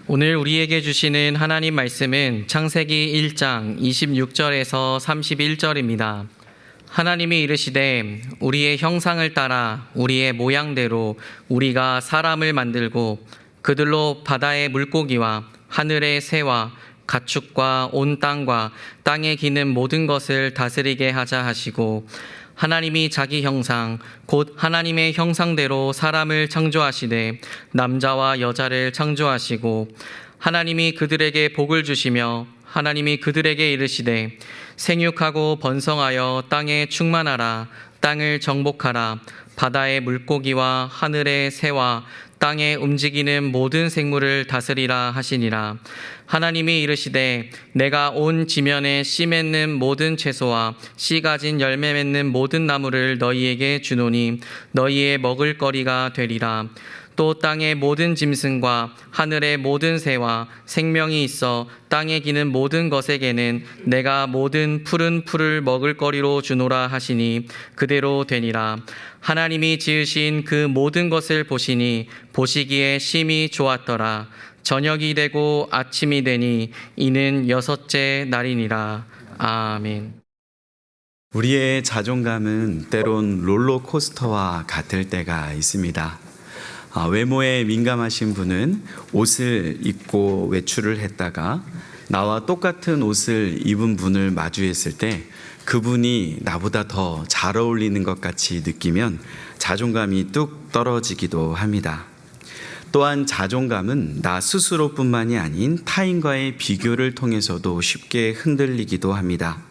오늘 우리에게 주시는 하나님 말씀은 창세기 1장 26절에서 31절입니다. 하나님이 이르시되 우리의 형상을 따라 우리의 모양대로 우리가 사람을 만들고 그들로 바다의 물고기와 하늘의 새와 가축과 온 땅과 땅에 기는 모든 것을 다스리게 하자 하시고, 하나님이 자기 형상 곧 하나님의 형상대로 사람을 창조하시되 남자와 여자를 창조하시고, 하나님이 그들에게 복을 주시며 하나님이 그들에게 이르시되 생육하고 번성하여 땅에 충만하라. 땅을 정복하라. 바다의 물고기와 하늘의 새와 땅에 움직이는 모든 생물을 다스리라 하시니라. 하나님이 이르시되 내가 온 지면에 씨 맺는 모든 채소와 씨 가진 열매 맺는 모든 나무를 너희에게 주노니 너희의 먹을거리가 되리라. 또 땅의 모든 짐승과 하늘의 모든 새와 생명이 있어 땅에 기는 모든 것에게는 내가 모든 푸른 풀을 먹을거리로 주노라 하시니 그대로 되니라. 하나님이 지으신 그 모든 것을 보시니 보시기에 심히 좋았더라. 저녁이 되고 아침이 되니 이는 여섯째 날이니라. 아멘. 우리의 자존감은 때론 롤러코스터와 같을 때가 있습니다. 외모에 민감하신 분은 옷을 입고 외출을 했다가 나와 똑같은 옷을 입은 분을 마주했을 때 그분이 나보다 더 잘 어울리는 것 같이 느끼면 자존감이 뚝 떨어지기도 합니다. 또한 자존감은 나 스스로뿐만이 아닌 타인과의 비교를 통해서도 쉽게 흔들리기도 합니다.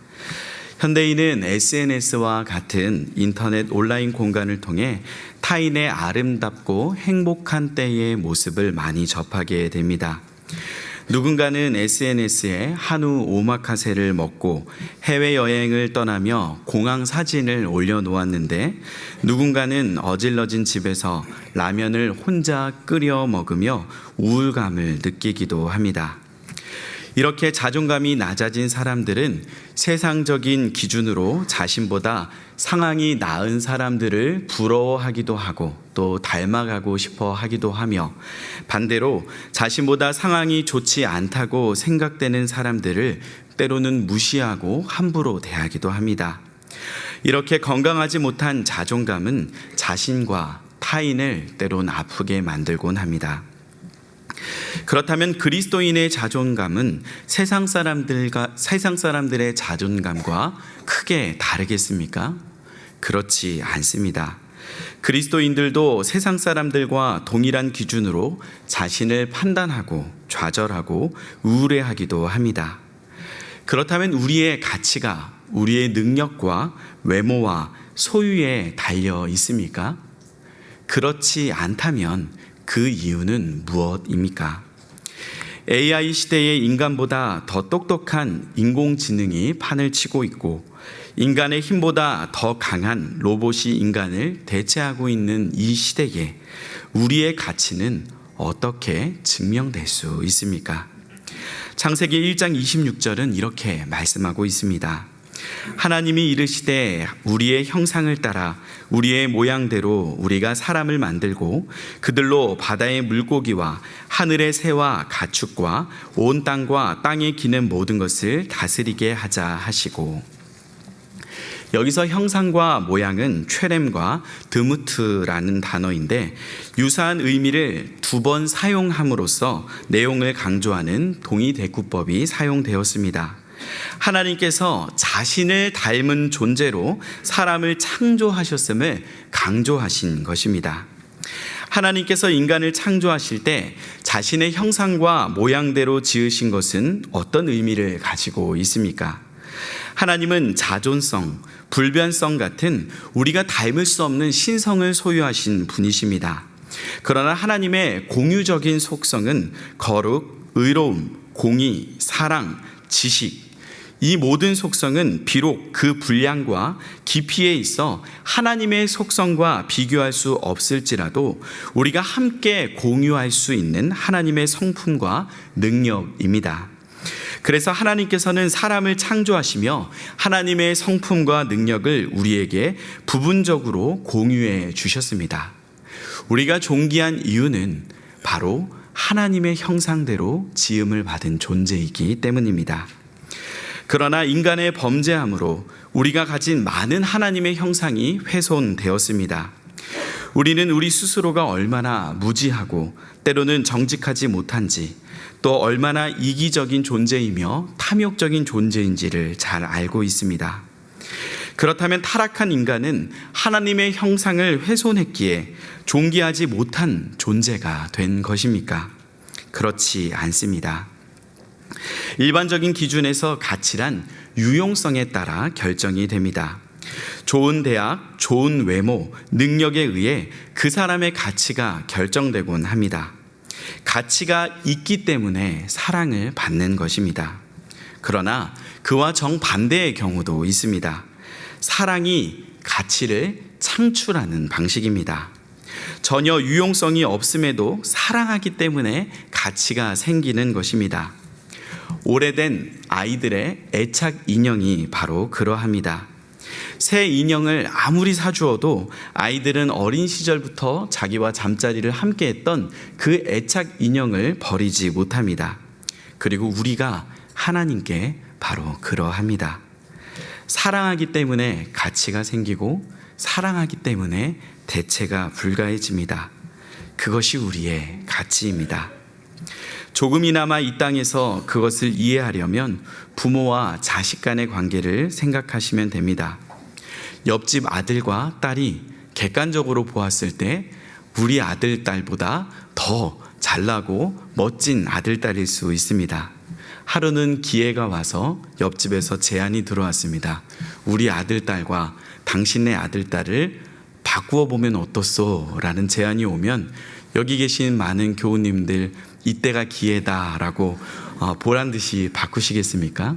현대인은 SNS와 같은 인터넷 온라인 공간을 통해 타인의 아름답고 행복한 때의 모습을 많이 접하게 됩니다. 누군가는 SNS에 한우 오마카세를 먹고 해외여행을 떠나며 공항 사진을 올려놓았는데, 누군가는 어질러진 집에서 라면을 혼자 끓여 먹으며 우울감을 느끼기도 합니다. 이렇게 자존감이 낮아진 사람들은 세상적인 기준으로 자신보다 상황이 나은 사람들을 부러워하기도 하고 또 닮아가고 싶어 하기도 하며, 반대로 자신보다 상황이 좋지 않다고 생각되는 사람들을 때로는 무시하고 함부로 대하기도 합니다. 이렇게 건강하지 못한 자존감은 자신과 타인을 때론 아프게 만들곤 합니다. 그렇다면 그리스도인의 자존감은 세상 사람들의 자존감과 크게 다르겠습니까? 그렇지 않습니다. 그리스도인들도 세상 사람들과 동일한 기준으로 자신을 판단하고 좌절하고 우울해하기도 합니다. 그렇다면 우리의 가치가 우리의 능력과 외모와 소유에 달려 있습니까? 그렇지 않다면 그 이유는 무엇입니까? AI 시대의 인간보다 더 똑똑한 인공지능이 판을 치고 있고, 인간의 힘보다 더 강한 로봇이 인간을 대체하고 있는 이 시대에 우리의 가치는 어떻게 증명될 수 있습니까? 창세기 1장 26절은 이렇게 말씀하고 있습니다. 하나님이 이르시되 우리의 형상을 따라 우리의 모양대로 우리가 사람을 만들고 그들로 바다의 물고기와 하늘의 새와 가축과 온 땅과 땅에 기는 모든 것을 다스리게 하자 하시고, 여기서 형상과 모양은 최렘과 드무트라는 단어인데 유사한 의미를 두 번 사용함으로써 내용을 강조하는 동의대꾸법이 사용되었습니다. 하나님께서 자신을 닮은 존재로 사람을 창조하셨음을 강조하신 것입니다. 하나님께서 인간을 창조하실 때 자신의 형상과 모양대로 지으신 것은 어떤 의미를 가지고 있습니까? 하나님은 자존성, 불변성 같은 우리가 닮을 수 없는 신성을 소유하신 분이십니다. 그러나 하나님의 공유적인 속성은 거룩, 의로움, 공의, 사랑, 지식, 이 모든 속성은 비록 그 분량과 깊이에 있어 하나님의 속성과 비교할 수 없을지라도 우리가 함께 공유할 수 있는 하나님의 성품과 능력입니다. 그래서 하나님께서는 사람을 창조하시며 하나님의 성품과 능력을 우리에게 부분적으로 공유해 주셨습니다. 우리가 존귀한 이유는 바로 하나님의 형상대로 지음을 받은 존재이기 때문입니다. 그러나 인간의 범죄함으로 우리가 가진 많은 하나님의 형상이 훼손되었습니다. 우리는 우리 스스로가 얼마나 무지하고 때로는 정직하지 못한지, 또 얼마나 이기적인 존재이며 탐욕적인 존재인지를 잘 알고 있습니다. 그렇다면 타락한 인간은 하나님의 형상을 훼손했기에 존귀하지 못한 존재가 된 것입니까? 그렇지 않습니다. 일반적인 기준에서 가치란 유용성에 따라 결정이 됩니다. 좋은 대학, 좋은 외모, 능력에 의해 그 사람의 가치가 결정되곤 합니다. 가치가 있기 때문에 사랑을 받는 것입니다. 그러나 그와 정반대의 경우도 있습니다. 사랑이 가치를 창출하는 방식입니다. 전혀 유용성이 없음에도 사랑하기 때문에 가치가 생기는 것입니다. 오래된 아이들의 애착 인형이 바로 그러합니다. 새 인형을 아무리 사주어도 아이들은 어린 시절부터 자기와 잠자리를 함께 했던 그 애착 인형을 버리지 못합니다. 그리고 우리가 하나님께 바로 그러합니다. 사랑하기 때문에 가치가 생기고 사랑하기 때문에 대체가 불가해집니다. 그것이 우리의 가치입니다. 조금이나마 이 땅에서 그것을 이해하려면 부모와 자식 간의 관계를 생각하시면 됩니다. 옆집 아들과 딸이 객관적으로 보았을 때 우리 아들, 딸보다 더 잘나고 멋진 아들, 딸일 수 있습니다. 하루는 기회가 와서 옆집에서 제안이 들어왔습니다. 우리 아들, 딸과 당신네 아들, 딸을 바꾸어 보면 어떻소? 라는 제안이 오면 여기 계신 많은 교우님들 이때가 기회다라고 보란듯이 바꾸시겠습니까?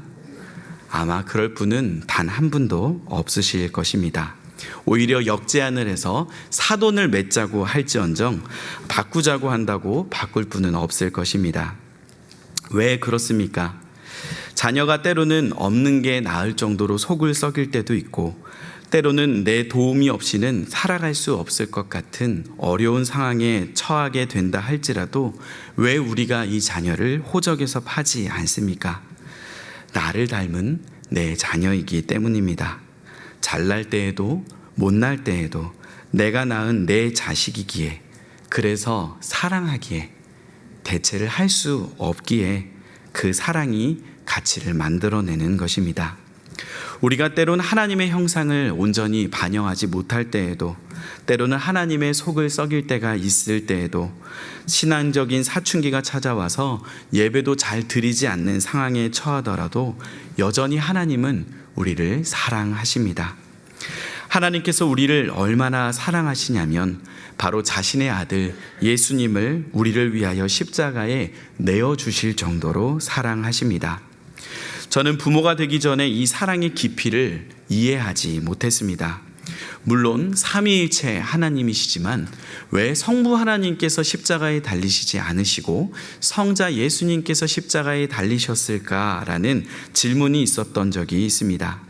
아마 그럴 분은 단 한 분도 없으실 것입니다. 오히려 역제안을 해서 사돈을 맺자고 할지언정 바꾸자고 한다고 바꿀 분은 없을 것입니다. 왜 그렇습니까? 자녀가 때로는 없는 게 나을 정도로 속을 썩일 때도 있고, 때로는 내 도움이 없이는 살아갈 수 없을 것 같은 어려운 상황에 처하게 된다 할지라도 왜 우리가 이 자녀를 호적에서 파지 않습니까? 나를 닮은 내 자녀이기 때문입니다. 잘날 때에도 못날 때에도 내가 낳은 내 자식이기에, 그래서 사랑하기에, 대체를 할 수 없기에 그 사랑이 가치를 만들어내는 것입니다. 우리가 때론 하나님의 형상을 온전히 반영하지 못할 때에도, 때로는 하나님의 속을 썩일 때가 있을 때에도, 신앙적인 사춘기가 찾아와서 예배도 잘 드리지 않는 상황에 처하더라도 여전히 하나님은 우리를 사랑하십니다. 하나님께서 우리를 얼마나 사랑하시냐면 바로 자신의 아들 예수님을 우리를 위하여 십자가에 내어주실 정도로 사랑하십니다. 저는 부모가 되기 전에 이 사랑의 깊이를 이해하지 못했습니다. 물론 삼위일체 하나님이시지만 왜 성부 하나님께서 십자가에 달리시지 않으시고 성자 예수님께서 십자가에 달리셨을까라는 질문이 있었던 적이 있습니다.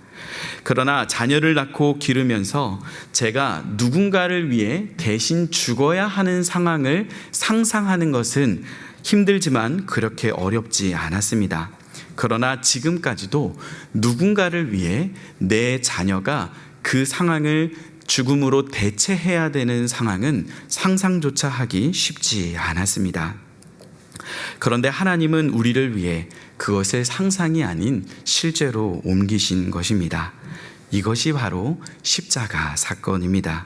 그러나 자녀를 낳고 기르면서 제가 누군가를 위해 대신 죽어야 하는 상황을 상상하는 것은 힘들지만 그렇게 어렵지 않았습니다. 그러나 지금까지도 누군가를 위해 내 자녀가 그 상황을 죽음으로 대체해야 되는 상황은 상상조차 하기 쉽지 않았습니다. 그런데 하나님은 우리를 위해 그것을 상상이 아닌 실제로 옮기신 것입니다. 이것이 바로 십자가 사건입니다.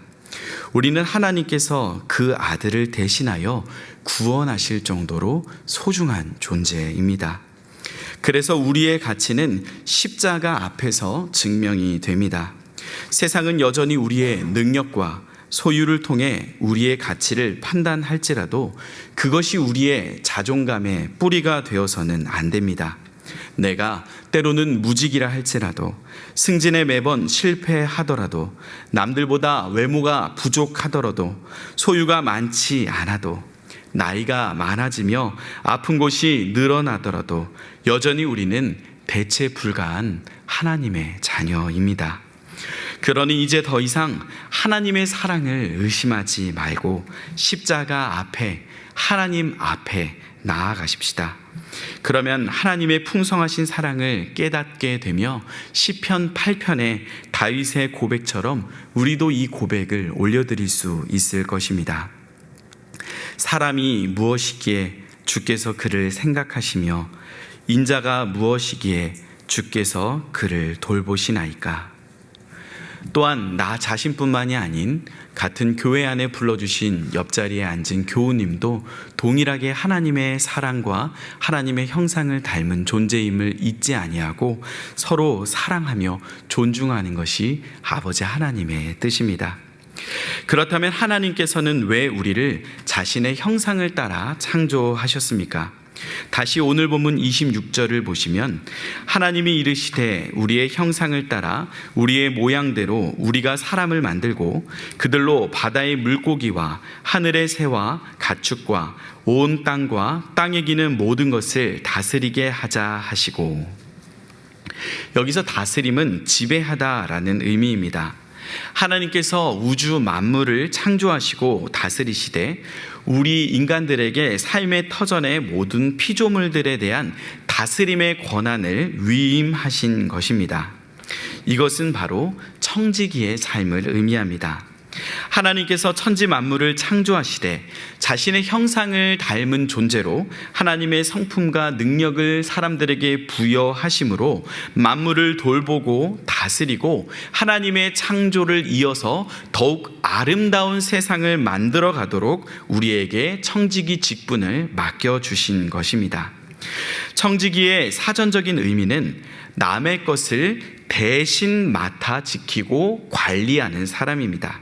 우리는 하나님께서 그 아들을 대신하여 구원하실 정도로 소중한 존재입니다. 그래서 우리의 가치는 십자가 앞에서 증명이 됩니다. 세상은 여전히 우리의 능력과 소유를 통해 우리의 가치를 판단할지라도 그것이 우리의 자존감의 뿌리가 되어서는 안 됩니다. 내가 때로는 무직이라 할지라도, 승진에 매번 실패하더라도, 남들보다 외모가 부족하더라도, 소유가 많지 않아도, 나이가 많아지며 아픈 곳이 늘어나더라도 여전히 우리는 대체 불가한 하나님의 자녀입니다. 그러니 이제 더 이상 하나님의 사랑을 의심하지 말고 십자가 앞에, 하나님 앞에 나아가십시다. 그러면 하나님의 풍성하신 사랑을 깨닫게 되며 시편 8편의 다윗의 고백처럼 우리도 이 고백을 올려드릴 수 있을 것입니다. 사람이 무엇이기에 주께서 그를 생각하시며 인자가 무엇이기에 주께서 그를 돌보시나이까. 또한 나 자신뿐만이 아닌 같은 교회 안에 불러주신 옆자리에 앉은 교우님도 동일하게 하나님의 사랑과 하나님의 형상을 닮은 존재임을 잊지 아니하고 서로 사랑하며 존중하는 것이 아버지 하나님의 뜻입니다. 그렇다면 하나님께서는 왜 우리를 자신의 형상을 따라 창조하셨습니까? 다시 오늘 본문 26절을 보시면 하나님이 이르시되 우리의 형상을 따라 우리의 모양대로 우리가 사람을 만들고 그들로 바다의 물고기와 하늘의 새와 가축과 온 땅과 땅에 기는 모든 것을 다스리게 하자 하시고, 여기서 다스림은 지배하다라는 의미입니다. 하나님께서 우주 만물을 창조하시고 다스리시되 우리 인간들에게 삶의 터전의 모든 피조물들에 대한 다스림의 권한을 위임하신 것입니다. 이것은 바로 청지기의 삶을 의미합니다. 하나님께서 천지 만물을 창조하시되 자신의 형상을 닮은 존재로 하나님의 성품과 능력을 사람들에게 부여하심으로 만물을 돌보고 다스리고 하나님의 창조를 이어서 더욱 아름다운 세상을 만들어 가도록 우리에게 청지기 직분을 맡겨주신 것입니다. 청지기의 사전적인 의미는 남의 것을 대신 맡아 지키고 관리하는 사람입니다.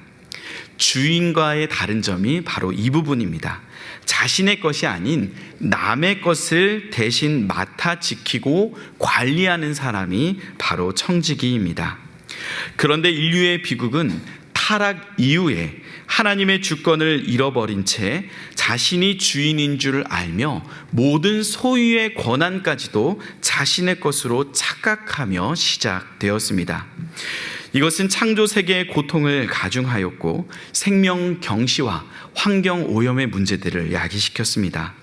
주인과의 다른 점이 바로 이 부분입니다. 자신의 것이 아닌 남의 것을 대신 맡아 지키고 관리하는 사람이 바로 청지기입니다. 그런데 인류의 비극은 타락 이후에 하나님의 주권을 잃어버린 채 자신이 주인인 줄 알며 모든 소유의 권한까지도 자신의 것으로 착각하며 시작되었습니다. 이것은 창조 세계의 고통을 가중하였고 생명 경시와 환경 오염의 문제들을 야기시켰습니다.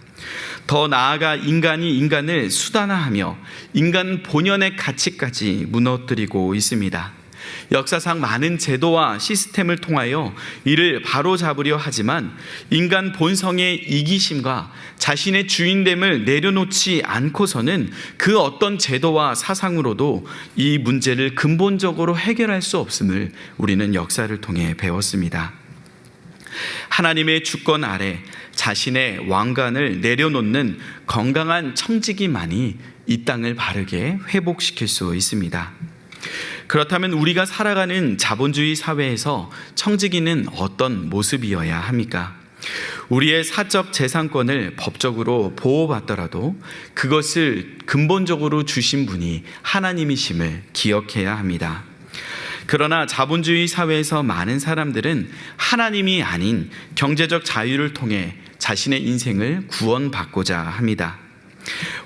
더 나아가 인간이 인간을 수단화하며 인간 본연의 가치까지 무너뜨리고 있습니다. 역사상 많은 제도와 시스템을 통하여 이를 바로잡으려 하지만 인간 본성의 이기심과 자신의 주인됨을 내려놓지 않고서는 그 어떤 제도와 사상으로도 이 문제를 근본적으로 해결할 수 없음을 우리는 역사를 통해 배웠습니다. 하나님의 주권 아래 자신의 왕관을 내려놓는 건강한 청지기만이 이 땅을 바르게 회복시킬 수 있습니다. 그렇다면 우리가 살아가는 자본주의 사회에서 청지기는 어떤 모습이어야 합니까? 우리의 사적 재산권을 법적으로 보호받더라도 그것을 근본적으로 주신 분이 하나님이심을 기억해야 합니다. 그러나 자본주의 사회에서 많은 사람들은 하나님이 아닌 경제적 자유를 통해 자신의 인생을 구원받고자 합니다.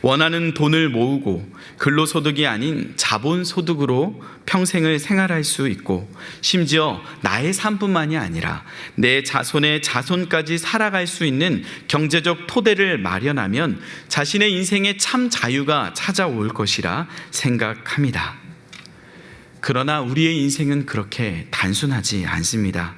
원하는 돈을 모으고 근로소득이 아닌 자본소득으로 평생을 생활할 수 있고 심지어 나의 삶뿐만이 아니라 내 자손의 자손까지 살아갈 수 있는 경제적 토대를 마련하면 자신의 인생에 참 자유가 찾아올 것이라 생각합니다. 그러나 우리의 인생은 그렇게 단순하지 않습니다.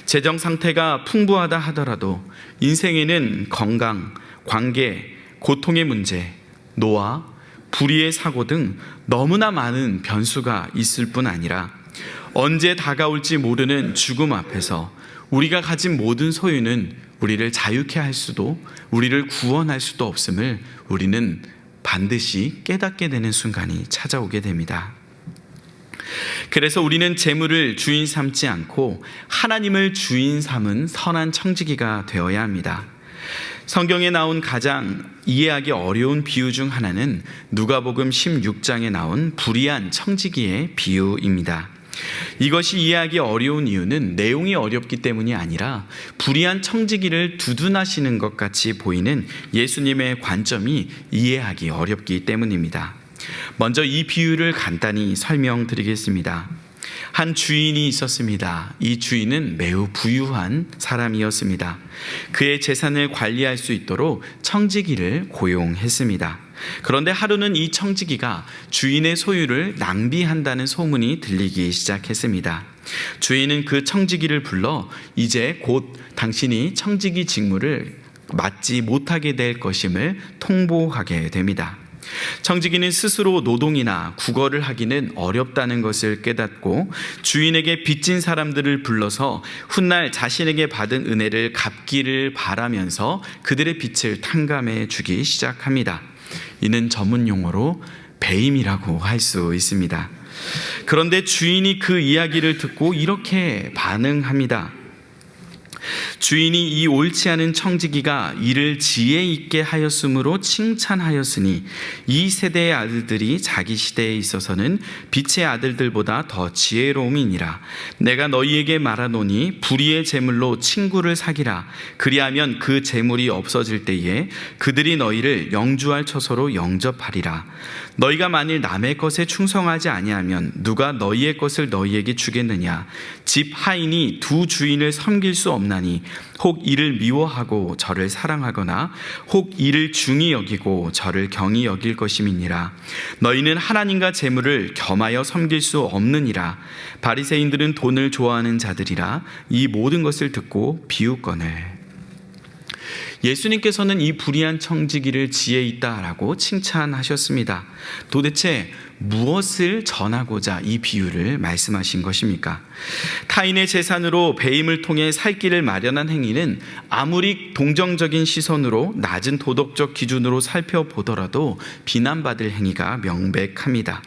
재정 상태가 풍부하다 하더라도 인생에는 건강, 관계, 고통의 문제, 노화, 불의의 사고 등 너무나 많은 변수가 있을 뿐 아니라 언제 다가올지 모르는 죽음 앞에서 우리가 가진 모든 소유는 우리를 자유케 할 수도 우리를 구원할 수도 없음을 우리는 반드시 깨닫게 되는 순간이 찾아오게 됩니다. 그래서 우리는 재물을 주인 삼지 않고 하나님을 주인 삼은 선한 청지기가 되어야 합니다. 성경에 나온 가장 이해하기 어려운 비유 중 하나는 누가복음 16장에 나온 불의한 청지기의 비유입니다. 이것이 이해하기 어려운 이유는 내용이 어렵기 때문이 아니라 불의한 청지기를 두둔하시는 것 같이 보이는 예수님의 관점이 이해하기 어렵기 때문입니다. 먼저 이 비유를 간단히 설명드리겠습니다. 한 주인이 있었습니다. 이 주인은 매우 부유한 사람이었습니다. 그의 재산을 관리할 수 있도록 청지기를 고용했습니다. 그런데 하루는 이 청지기가 주인의 소유를 낭비한다는 소문이 들리기 시작했습니다. 주인은 그 청지기를 불러 이제 곧 당신이 청지기 직무를 맡지 못하게 될 것임을 통보하게 됩니다. 청지기는 스스로 노동이나 국어를 하기는 어렵다는 것을 깨닫고 주인에게 빚진 사람들을 불러서 훗날 자신에게 받은 은혜를 갚기를 바라면서 그들의 빚을 탕감해 주기 시작합니다. 이는 전문 용어로 배임이라고 할 수 있습니다. 그런데 주인이 그 이야기를 듣고 이렇게 반응합니다. 주인이 이 옳지 않은 청지기가 이를 지혜 있게 하였으므로 칭찬하였으니 이 세대의 아들들이 자기 시대에 있어서는 빛의 아들들보다 더 지혜로움이니라. 내가 너희에게 말하노니 불의의 재물로 친구를 사기라. 그리하면 그 재물이 없어질 때에 그들이 너희를 영주할 처소로 영접하리라. 너희가 만일 남의 것에 충성하지 아니하면 누가 너희의 것을 너희에게 주겠느냐. 집 하인이 두 주인을 섬길 수 없나니 혹 이를 미워하고 저를 사랑하거나 혹 이를 중히 여기고 저를 경히 여길 것임이니라. 너희는 하나님과 재물을 겸하여 섬길 수 없느니라. 바리새인들은 돈을 좋아하는 자들이라. 이 모든 것을 듣고 비웃거늘. 예수님께서는 이 불의한 청지기를 지혜 있다라고 칭찬하셨습니다. 도대체 무엇을 전하고자 이 비유를 말씀하신 것입니까? 타인의 재산으로 배임을 통해 살 길을 마련한 행위는 아무리 동정적인 시선으로 낮은 도덕적 기준으로 살펴보더라도 비난받을 행위가 명백합니다.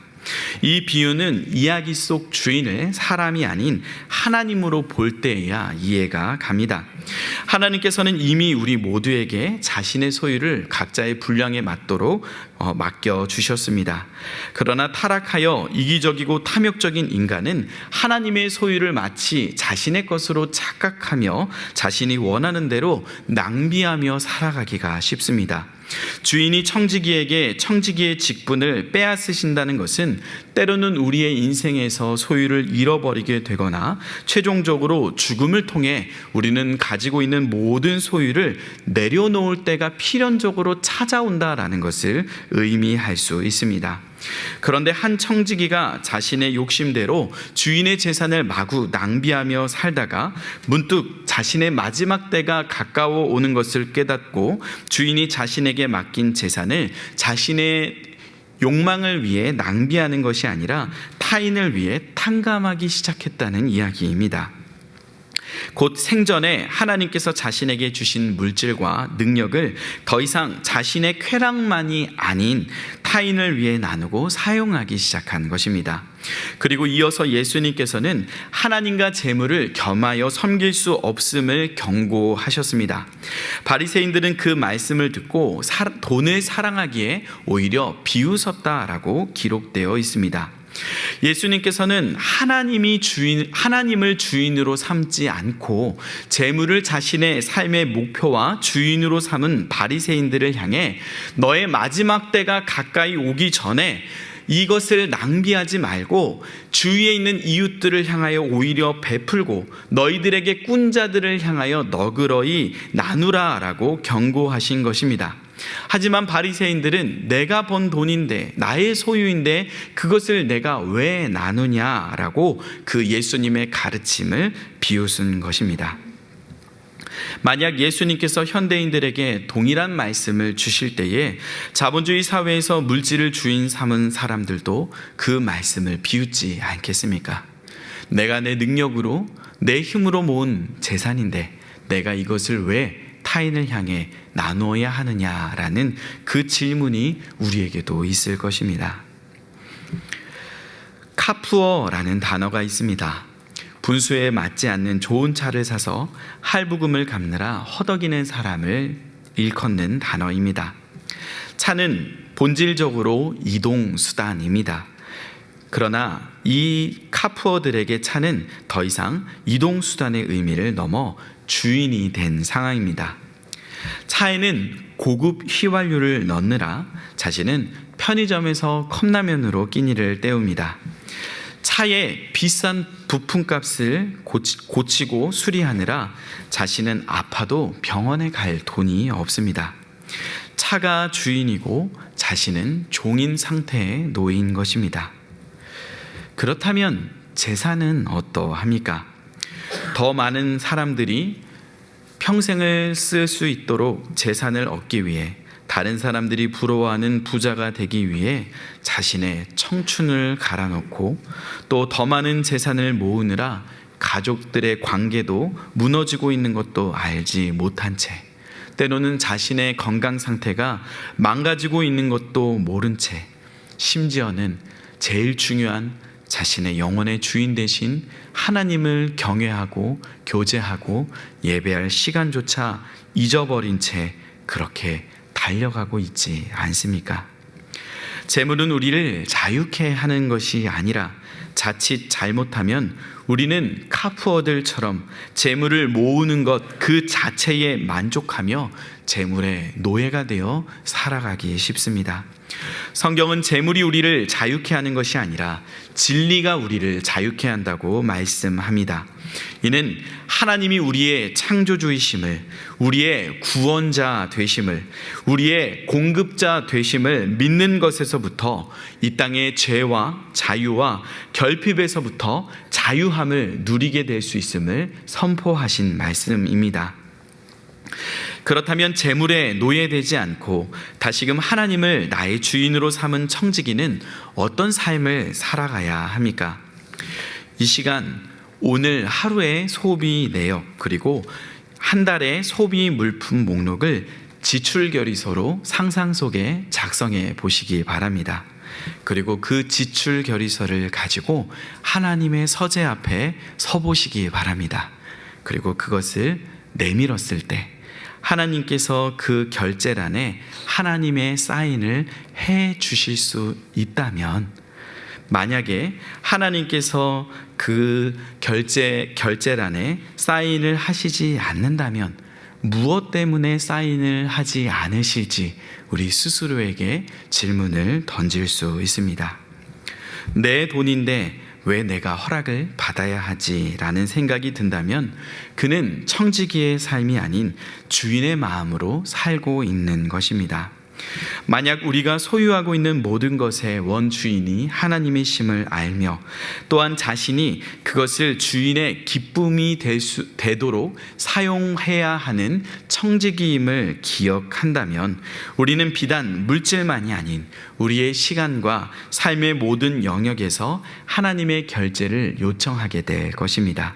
이 비유는 이야기 속 주인을 사람이 아닌 하나님으로 볼 때에야 이해가 갑니다. 하나님께서는 이미 우리 모두에게 자신의 소유를 각자의 분량에 맞도록 맡겨주셨습니다. 그러나 타락하여 이기적이고 탐욕적인 인간은 하나님의 소유를 마치 자신의 것으로 착각하며 자신이 원하는 대로 낭비하며 살아가기가 쉽습니다. 주인이 청지기에게 청지기의 직분을 빼앗으신다는 것은 때로는 우리의 인생에서 소유를 잃어버리게 되거나 최종적으로 죽음을 통해 우리는 가지고 있는 모든 소유를 내려놓을 때가 필연적으로 찾아온다라는 것을 의미할 수 있습니다. 그런데 한 청지기가 자신의 욕심대로 주인의 재산을 마구 낭비하며 살다가 문득 자신의 마지막 때가 가까워 오는 것을 깨닫고 주인이 자신에게 맡긴 재산을 자신의 욕망을 위해 낭비하는 것이 아니라 타인을 위해 탕감하기 시작했다는 이야기입니다. 곧 생전에 하나님께서 자신에게 주신 물질과 능력을 더 이상 자신의 쾌락만이 아닌 타인을 위해 나누고 사용하기 시작한 것입니다. 그리고 이어서 예수님께서는 하나님과 재물을 겸하여 섬길 수 없음을 경고하셨습니다. 바리새인들은 그 말씀을 듣고 돈을 사랑하기에 오히려 비웃었다라고 기록되어 있습니다. 예수님께서는 하나님을 주인으로 삼지 않고 재물을 자신의 삶의 목표와 주인으로 삼은 바리새인들을 향해 너의 마지막 때가 가까이 오기 전에 이것을 낭비하지 말고 주위에 있는 이웃들을 향하여 오히려 베풀고 너희들에게 꾼 자들을 향하여 너그러이 나누라라고 경고하신 것입니다. 하지만 바리새인들은 내가 번 돈인데 나의 소유인데 그것을 내가 왜 나누냐라고 그 예수님의 가르침을 비웃은 것입니다. 만약 예수님께서 현대인들에게 동일한 말씀을 주실 때에 자본주의 사회에서 물질을 주인 삼은 사람들도 그 말씀을 비웃지 않겠습니까? 내가 내 능력으로 내 힘으로 모은 재산인데 내가 이것을 왜 타인을 향해 나누어야 하느냐라는 그 질문이 우리에게도 있을 것입니다. 카푸어라는 단어가 있습니다. 분수에 맞지 않는 좋은 차를 사서 할부금을 갚느라 허덕이는 사람을 일컫는 단어입니다. 차는 본질적으로 이동수단입니다. 그러나 이 카푸어들에게 차는 더 이상 이동수단의 의미를 넘어 주인이 된 상황입니다. 차에는 고급 휘발유를 넣느라 자신은 편의점에서 컵라면으로 끼니를 때웁니다. 차 차의 비싼 부품값을 고치고 수리하느라 자신은 아파도 병원에 갈 돈이 없습니다. 차가 주인이고 자신은 종인 상태에 놓인 것입니다. 그렇다면 재산은 어떠합니까? 더 많은 사람들이 평생을 쓸 수 있도록 재산을 얻기 위해, 다른 사람들이 부러워하는 부자가 되기 위해 자신의 청춘을 갈아넣고 또 더 많은 재산을 모으느라 가족들의 관계도 무너지고 있는 것도 알지 못한 채, 때로는 자신의 건강 상태가 망가지고 있는 것도 모른 채, 심지어는 제일 중요한 자신의 영혼의 주인 되신 하나님을 경외하고 교제하고 예배할 시간조차 잊어버린 채 그렇게 달려가고 있지 않습니까? 재물은 우리를 자유케 하는 것이 아니라 자칫 잘못하면 우리는 카푸어들처럼 재물을 모으는 것 그 자체에 만족하며 재물의 노예가 되어 살아가기 쉽습니다. 성경은 재물이 우리를 자유케 하는 것이 아니라 진리가 우리를 자유케 한다고 말씀합니다. 이는 하나님이 우리의 창조주이심을, 우리의 구원자 되심을, 우리의 공급자 되심을 믿는 것에서부터 이 땅의 죄와 자유와 결핍에서부터 자유함을 누리게 될 수 있음을 선포하신 말씀입니다. 그렇다면 재물에 노예되지 않고 다시금 하나님을 나의 주인으로 삼은 청지기는 어떤 삶을 살아가야 합니까? 이 시간 오늘 하루의 소비 내역 그리고 한 달의 소비 물품 목록을 지출 결의서로 상상 속에 작성해 보시기 바랍니다. 그리고 그 지출 결의서를 가지고 하나님의 서재 앞에 서 보시기 바랍니다. 그리고 그것을 내밀었을 때 하나님께서 그 결제란에 하나님의 사인을 해 주실 수 있다면, 만약에 하나님께서 그 결제란에 사인을 하시지 않는다면 무엇 때문에 사인을 하지 않으실지 우리 스스로에게 질문을 던질 수 있습니다. 내 돈인데 왜 내가 허락을 받아야 하지? 라는 생각이 든다면 그는 청지기의 삶이 아닌 주인의 마음으로 살고 있는 것입니다. 만약 우리가 소유하고 있는 모든 것의 원주인이 하나님이심을 알며 또한 자신이 그것을 주인의 기쁨이 되도록 사용해야 하는 청지기임을 기억한다면 우리는 비단 물질만이 아닌 우리의 시간과 삶의 모든 영역에서 하나님의 결제를 요청하게 될 것입니다.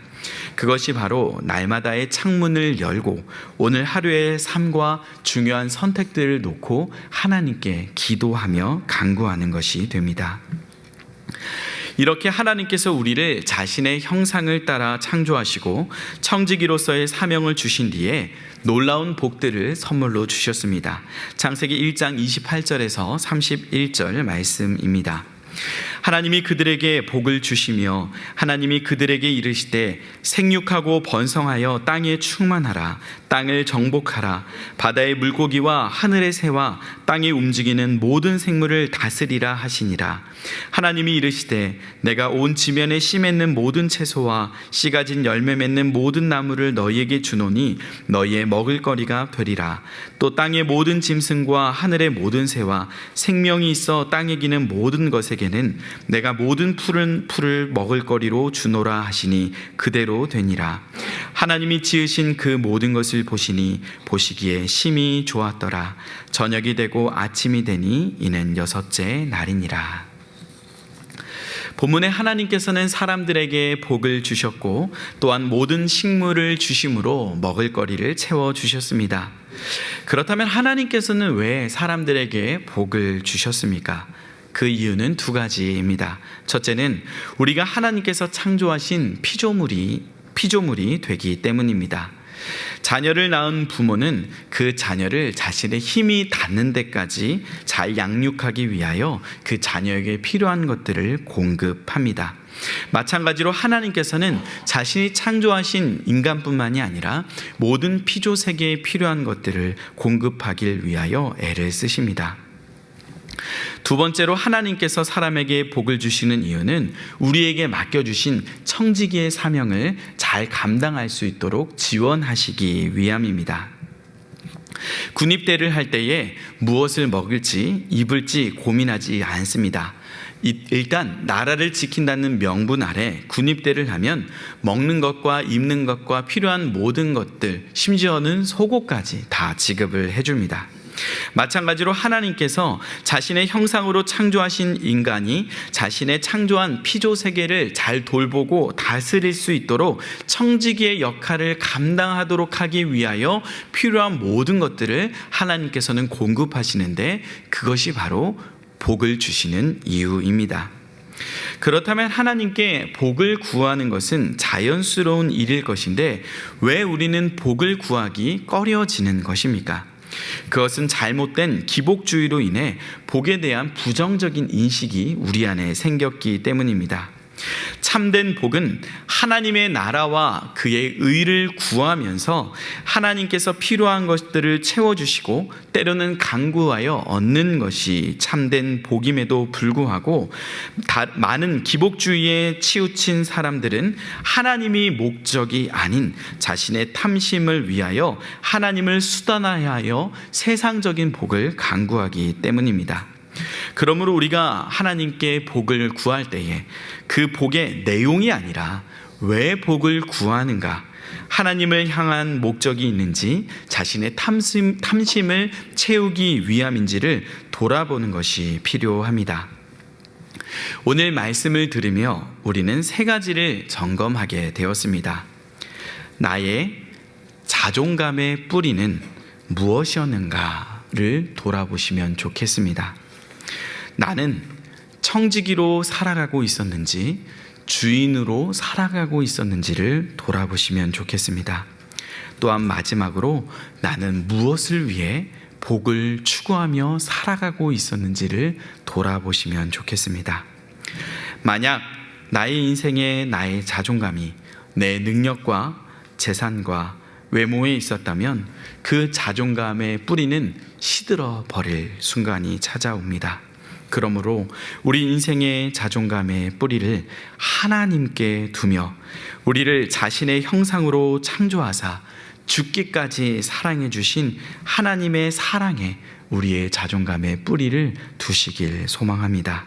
그것이 바로 날마다의 창문을 열고 오늘 하루의 삶과 중요한 선택들을 놓고 하나님께 기도하며 간구하는 것이 됩니다. 이렇게 하나님께서 우리를 자신의 형상을 따라 창조하시고 청지기로서의 사명을 주신 뒤에 놀라운 복들을 선물로 주셨습니다. 창세기 1장 28절에서 31절 말씀입니다. 하나님이 그들에게 복을 주시며 하나님이 그들에게 이르시되 생육하고 번성하여 땅에 충만하라. 땅을 정복하라. 바다의 물고기와 하늘의 새와 땅에 움직이는 모든 생물을 다스리라 하시니라. 하나님이 이르시되 내가 온 지면에 씨 맺는 모든 채소와 씨 가진 열매 맺는 모든 나무를 너희에게 주노니 너희의 먹을 거리가 되리라. 또 땅의 모든 짐승과 하늘의 모든 새와 생명이 있어 땅에 기는 모든 것에게는 내가 모든 푸른 풀을 먹을 거리로 주노라 하시니 그대로 되니라. 하나님이 지으신 그 모든 것을 보시니 보시기에 심히 좋았더라. 저녁이 되고 아침이 되니 이는 여섯째 날이니라. 본문에 하나님께서는 사람들에게 복을 주셨고 또한 모든 식물을 주심으로 먹을 거리를 채워주셨습니다. 그렇다면 하나님께서는 왜 사람들에게 복을 주셨습니까? 그 이유는 두 가지입니다. 첫째는 우리가 하나님께서 창조하신 피조물이 되기 때문입니다. 자녀를 낳은 부모는 그 자녀를 자신의 힘이 닿는 데까지 잘 양육하기 위하여 그 자녀에게 필요한 것들을 공급합니다. 마찬가지로 하나님께서는 자신이 창조하신 인간뿐만이 아니라 모든 피조 세계에 필요한 것들을 공급하길 위하여 애를 쓰십니다. 두 번째로 하나님께서 사람에게 복을 주시는 이유는 우리에게 맡겨주신 청지기의 사명을 잘 감당할 수 있도록 지원하시기 위함입니다. 군입대를 할 때에 무엇을 먹을지 입을지 고민하지 않습니다. 일단 나라를 지킨다는 명분 아래 군입대를 하면 먹는 것과 입는 것과 필요한 모든 것들, 심지어는 속옷까지 다 지급을 해줍니다. 마찬가지로 하나님께서 자신의 형상으로 창조하신 인간이 자신의 창조한 피조 세계를 잘 돌보고 다스릴 수 있도록 청지기의 역할을 감당하도록 하기 위하여 필요한 모든 것들을 하나님께서는 공급하시는데, 그것이 바로 복을 주시는 이유입니다. 그렇다면 하나님께 복을 구하는 것은 자연스러운 일일 것인데 왜 우리는 복을 구하기 꺼려지는 것입니까? 그것은 잘못된 기복주의로 인해 복에 대한 부정적인 인식이 우리 안에 생겼기 때문입니다. 참된 복은 하나님의 나라와 그의 의를 구하면서 하나님께서 필요한 것들을 채워주시고 때로는 간구하여 얻는 것이 참된 복임에도 불구하고, 많은 기복주의에 치우친 사람들은 하나님이 목적이 아닌 자신의 탐심을 위하여 하나님을 수단화하여 세상적인 복을 간구하기 때문입니다. 그러므로 우리가 하나님께 복을 구할 때에 그 복의 내용이 아니라 왜 복을 구하는가, 하나님을 향한 목적이 있는지, 자신의 탐심을 채우기 위함인지를 돌아보는 것이 필요합니다. 오늘 말씀을 들으며 우리는 세 가지를 점검하게 되었습니다. 나의 자존감의 뿌리는 무엇이었는가를 돌아보시면 좋겠습니다. 나는 청지기로 살아가고 있었는지 주인으로 살아가고 있었는지를 돌아보시면 좋겠습니다. 또한 마지막으로 나는 무엇을 위해 복을 추구하며 살아가고 있었는지를 돌아보시면 좋겠습니다. 만약 나의 인생에 나의 자존감이 내 능력과 재산과 외모에 있었다면 그 자존감의 뿌리는 시들어 버릴 순간이 찾아옵니다. 그러므로 우리 인생의 자존감의 뿌리를 하나님께 두며 우리를 자신의 형상으로 창조하사 죽기까지 사랑해 주신 하나님의 사랑에 우리의 자존감의 뿌리를 두시길 소망합니다.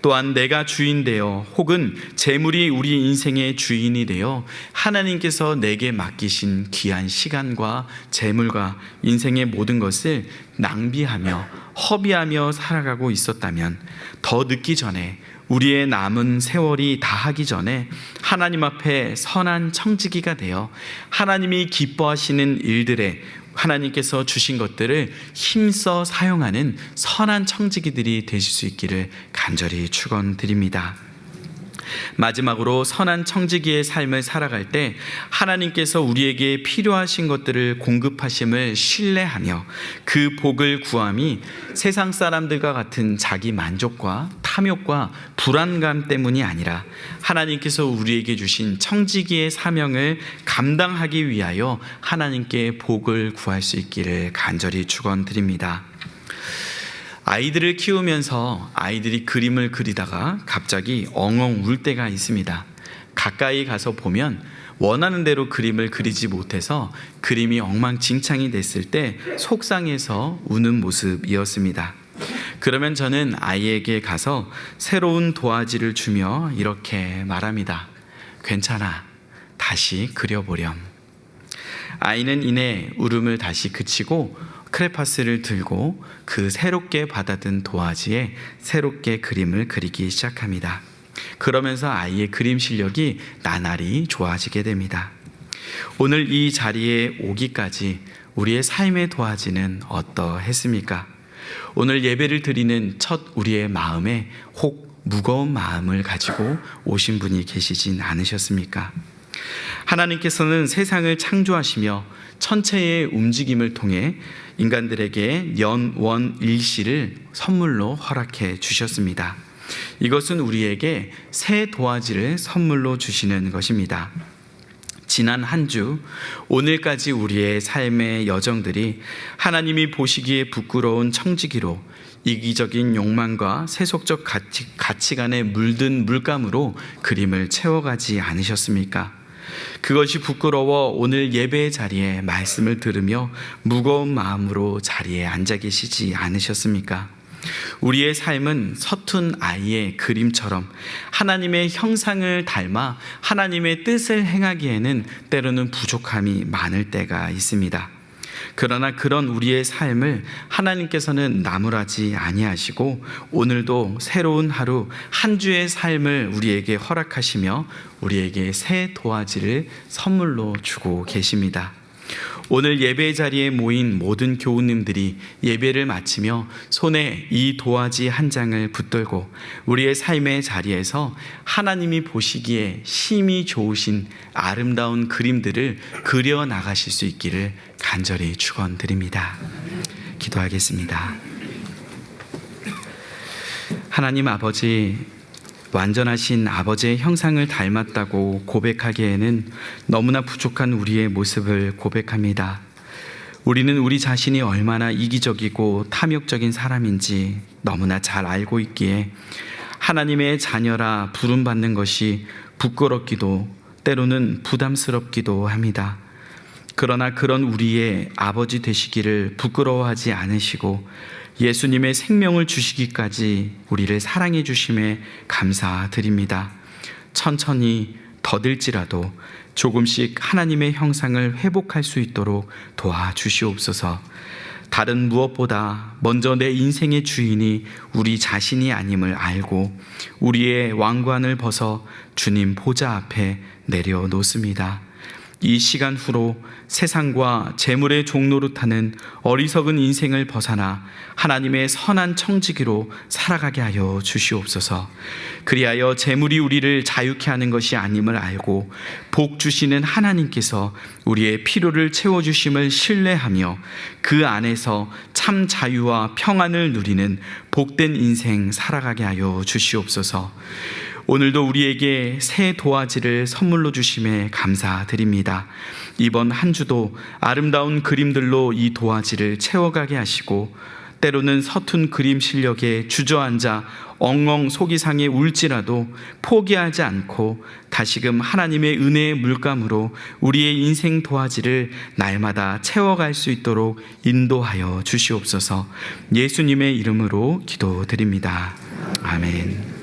또한 내가 주인 되어 혹은 재물이 우리 인생의 주인이 되어 하나님께서 내게 맡기신 귀한 시간과 재물과 인생의 모든 것을 낭비하며 허비하며 살아가고 있었다면 더 늦기 전에, 우리의 남은 세월이 다하기 전에 하나님 앞에 선한 청지기가 되어 하나님이 기뻐하시는 일들에 하나님께서 주신 것들을 힘써 사용하는 선한 청지기들이 되실 수 있기를 간절히 축원드립니다. 마지막으로 선한 청지기의 삶을 살아갈 때 하나님께서 우리에게 필요하신 것들을 공급하심을 신뢰하며 그 복을 구함이 세상 사람들과 같은 자기 만족과 탐욕과 불안감 때문이 아니라 하나님께서 우리에게 주신 청지기의 사명을 감당하기 위하여 하나님께 복을 구할 수 있기를 간절히 축원드립니다. 아이들을 키우면서 아이들이 그림을 그리다가 갑자기 엉엉 울 때가 있습니다. 가까이 가서 보면 원하는 대로 그림을 그리지 못해서 그림이 엉망진창이 됐을 때 속상해서 우는 모습이었습니다. 그러면 저는 아이에게 가서 새로운 도화지를 주며 이렇게 말합니다. 괜찮아, 다시 그려보렴. 아이는 이내 울음을 다시 그치고 크레파스를 들고 그 새롭게 받아든 도화지에 새롭게 그림을 그리기 시작합니다. 그러면서 아이의 그림 실력이 나날이 좋아지게 됩니다. 오늘 이 자리에 오기까지 우리의 삶의 도화지는 어떠했습니까? 오늘 예배를 드리는 첫 우리의 마음에 혹 무거운 마음을 가지고 오신 분이 계시진 않으셨습니까? 하나님께서는 세상을 창조하시며 천체의 움직임을 통해 인간들에게 연원일시를 선물로 허락해 주셨습니다. 이것은 우리에게 새 도화지를 선물로 주시는 것입니다. 지난 한 주, 오늘까지 우리의 삶의 여정들이 하나님이 보시기에 부끄러운 청지기로 이기적인 욕망과 세속적 가치관에 물든 물감으로 그림을 채워가지 않으셨습니까? 그것이 부끄러워 오늘 예배의 자리에 말씀을 들으며 무거운 마음으로 자리에 앉아 계시지 않으셨습니까? 우리의 삶은 서툰 아이의 그림처럼 하나님의 형상을 닮아 하나님의 뜻을 행하기에는 때로는 부족함이 많을 때가 있습니다. 그러나 그런 우리의 삶을 하나님께서는 나무라지 아니하시고 오늘도 새로운 하루, 한 주의 삶을 우리에게 허락하시며 우리에게 새 도화지를 선물로 주고 계십니다. 오늘 예배 자리에 모인 모든 교우님들이 예배를 마치며 손에 이 도화지 한 장을 붙들고 우리의 삶의 자리에서 하나님이 보시기에 심히 좋으신 아름다운 그림들을 그려 나가실 수 있기를 간절히 축원드립니다. 기도하겠습니다. 하나님 아버지, 완전하신 아버지의 형상을 닮았다고 고백하기에는 너무나 부족한 우리의 모습을 고백합니다. 우리는 우리 자신이 얼마나 이기적이고 탐욕적인 사람인지 너무나 잘 알고 있기에 하나님의 자녀라 부름받는 것이 부끄럽기도 때로는 부담스럽기도 합니다. 그러나 그런 우리의 아버지 되시기를 부끄러워하지 않으시고 예수님의 생명을 주시기까지 우리를 사랑해 주심에 감사드립니다. 천천히 더딜지라도 조금씩 하나님의 형상을 회복할 수 있도록 도와주시옵소서. 다른 무엇보다 먼저 내 인생의 주인이 우리 자신이 아님을 알고 우리의 왕관을 벗어 주님 보좌 앞에 내려놓습니다. 이 시간 후로 세상과 재물의 종노릇하는 어리석은 인생을 벗어나 하나님의 선한 청지기로 살아가게 하여 주시옵소서. 그리하여 재물이 우리를 자유케 하는 것이 아님을 알고 복 주시는 하나님께서 우리의 필요를 채워주심을 신뢰하며 그 안에서 참 자유와 평안을 누리는 복된 인생 살아가게 하여 주시옵소서. 오늘도 우리에게 새 도화지를 선물로 주심에 감사드립니다. 이번 한 주도 아름다운 그림들로 이 도화지를 채워가게 하시고 때로는 서툰 그림 실력에 주저앉아 엉엉 속이 상해 울지라도 포기하지 않고 다시금 하나님의 은혜의 물감으로 우리의 인생 도화지를 날마다 채워갈 수 있도록 인도하여 주시옵소서. 예수님의 이름으로 기도드립니다. 아멘.